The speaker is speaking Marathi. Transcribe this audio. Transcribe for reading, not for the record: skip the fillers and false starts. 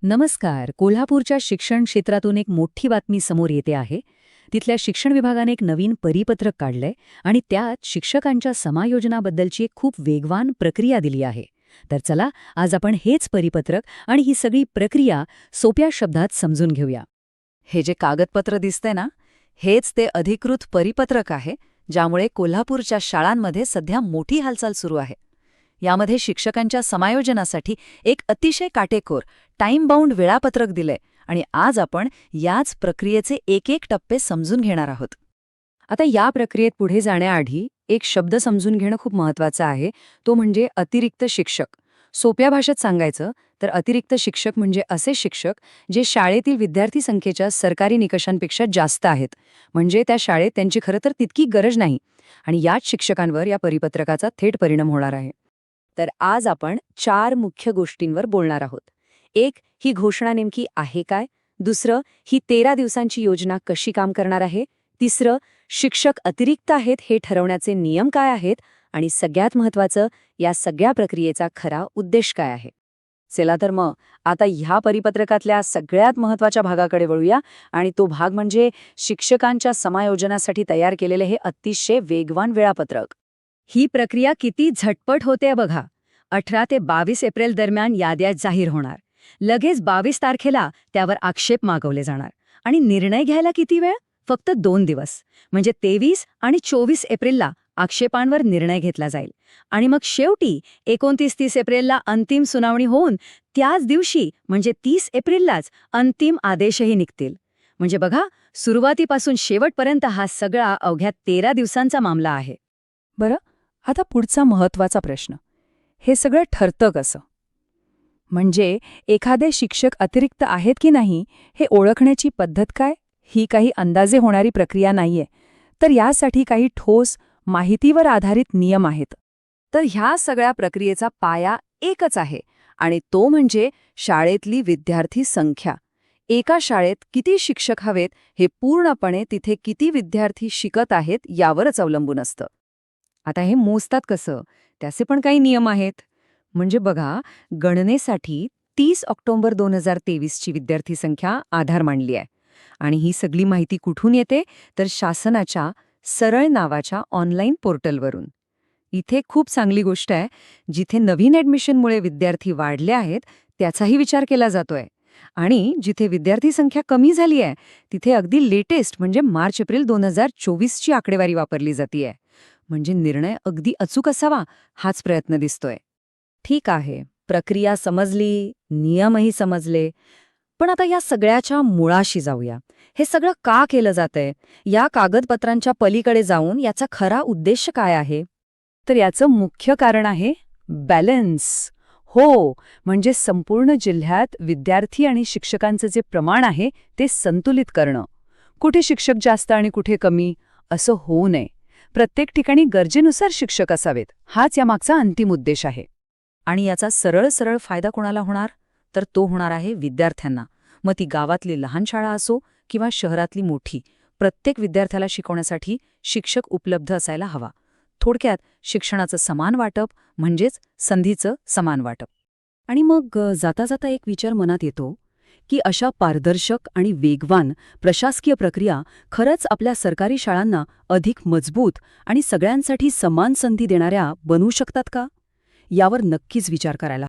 नमस्कार. कोल्हापूरच्या शिक्षण क्षेत्रातून एक मोठी बातमी समोर येते आहे. तिथल्या शिक्षण विभागाने एक नवीन परिपत्रक काढलंय आणि त्यात शिक्षकांच्या समायोजनाबद्दलची एक खूप वेगवान प्रक्रिया दिली आहे. तर चला, आज आपण हेच परिपत्रक आणि ही सगळी प्रक्रिया सोप्या शब्दात समजून घेऊया. हे जे कागदपत्र दिसतंय ना, हेच ते अधिकृत परिपत्रक आहे, ज्यामुळे कोल्हापूरच्या शाळांमध्ये सध्या मोठी हालचाल सुरू आहे. यामध्ये शिक्षकांच्या समायोजनासाठी एक अतिशय काटेकोर, टाईम बाउंड वेळापत्रक दिलंय आणि आज आपण याच प्रक्रियेचे एक एक टप्पे समजून घेणार आहोत. आता या प्रक्रियेत पुढे जाण्याआधी एक शब्द समजून घेणं खूप महत्त्वाचं आहे, तो म्हणजे अतिरिक्त शिक्षक. सोप्या भाषेत सांगायचं तर अतिरिक्त शिक्षक म्हणजे असे शिक्षक जे शाळेतील विद्यार्थी संख्येच्या सरकारी निकषांपेक्षा जास्त आहेत. म्हणजे त्या शाळेत त्यांची खरं तर तितकी गरज नाही आणि याच शिक्षकांवर या परिपत्रकाचा थेट परिणाम होणार आहे. तर आज आपण 4 मुख्य गोष्टींवर बोलणार आहोत. एक, ही घोषणा नेमकी आहे काय? दुसरं, ही 13 दिवसांची योजना कशी काम करणार आहे? तिसरं, शिक्षक अतिरिक्त आहेत हे ठरवण्याचे नियम काय आहेत? आणि सगळ्यात महत्त्वाचं, या सगळ्या प्रक्रियेचा खरा उद्देश काय आहे? चला तर मग आता ह्या परिपत्रकातल्या सगळ्यात महत्त्वाच्या भागाकडे वळूया आणि तो भाग म्हणजे शिक्षकांच्या समायोजनासाठी तयार केलेले हे अतिशय वेगवान वेळापत्रक. ही प्रक्रिया किती झटपट होते बघा. 18 ते 22 एप्रिल दरम्यान याद्या जाहीर होणार. लगेच 22 तारखेला त्यावर आक्षेप मागवले जाणार आणि निर्णय घ्यायला किती वेळ? फक्त 2 दिवस. म्हणजे 23 आणि 24 एप्रिलला आक्षेपांवर निर्णय घेतला जाईल आणि मग शेवटी 29-30 एप्रिलला अंतिम सुनावणी होऊन त्याच दिवशी म्हणजे 30 एप्रिललाच अंतिम आदेशही निघतील. म्हणजे बघा, सुरुवातीपासून शेवटपर्यंत हा सगळा अवघ्या 13 दिवसांचा मामला आहे. बरं, आता पुढचा महत्त्वाचा प्रश्न. हे सगळं ठरतं कसं? म्हणजे एखादे शिक्षक अतिरिक्त आहेत की नाही हे ओळखण्याची पद्धत काय? ही काही अंदाजे होणारी प्रक्रिया नाहीये, तर यासाठी काही ठोस, माहितीवर आधारित नियम आहेत. तर ह्या सगळ्या प्रक्रियेचा पाया एकच आहे आणि तो म्हणजे शाळेतली विद्यार्थी संख्या. एका शाळेत किती शिक्षक हवेत हे पूर्णपणे तिथे किती विद्यार्थी शिकत आहेत यावरच अवलंबून असतं. आता हे मोजतात कसं? त्याचे पण काही नियम आहेत. म्हणजे बघा, गणनेसाठी 30 ऑक्टोबर 2023 ची विद्यार्थी संख्या आधार मानली आहे आणि ही सगळी माहिती कुठून येते? तर शासनाच्या सरळ नावाच्या ऑनलाईन पोर्टलवरून. इथे खूप चांगली गोष्ट आहे, जिथे नवीन ॲडमिशनमुळे विद्यार्थी वाढले आहेत त्याचाही विचार केला जातोय आणि जिथे विद्यार्थी संख्या कमी झाली आहे तिथे अगदी लेटेस्ट म्हणजे मार्च-एप्रिल 2024 ची आकडेवारी वापरली जातीये. म्हणजे निर्णय अगदी अचूक असावा हाच प्रयत्न दिसतोय. ठीक आहे, प्रक्रिया समजली, नियमही समजले. पण आता या सगळ्याच्या मुळाशी जाऊया. हे सगळं का केलं जातंय? या कागदपत्रांच्या पलीकडे जाऊन याचा खरा उद्देश काय आहे? तर याचं मुख्य कारण आहे बॅलन्स. हो, म्हणजे संपूर्ण जिल्ह्यात विद्यार्थी आणि शिक्षकांचं जे प्रमाण आहे ते संतुलित करणं. कुठे शिक्षक जास्त आणि कुठे कमी असं होऊ नये. प्रत्येक ठिकाणी गरजेनुसार शिक्षक असावेत, हाच यामागचा अंतिम उद्देश आहे. आणि याचा सरळ सरळ फायदा कोणाला होणार? तर तो होणार आहे विद्यार्थ्यांना. मग ती गावातली लहान शाळा असो किंवा शहरातली मोठी, प्रत्येक विद्यार्थ्याला शिकवण्यासाठी शिक्षक उपलब्ध असायला हवा. थोडक्यात शिक्षणाचं समान वाटप म्हणजेच संधीचं समान वाटप. आणि मग जाता जाता एक विचार मनात येतो की अशा पारदर्शक आणि वेगवान प्रशासकीय प्रक्रिया खरंच आपल्या सरकारी शाळांना अधिक मजबूत आणि सगळ्यांसाठी समान संधी देणाऱ्या बनवू शकतात का? यावर नक्कीच विचार करायला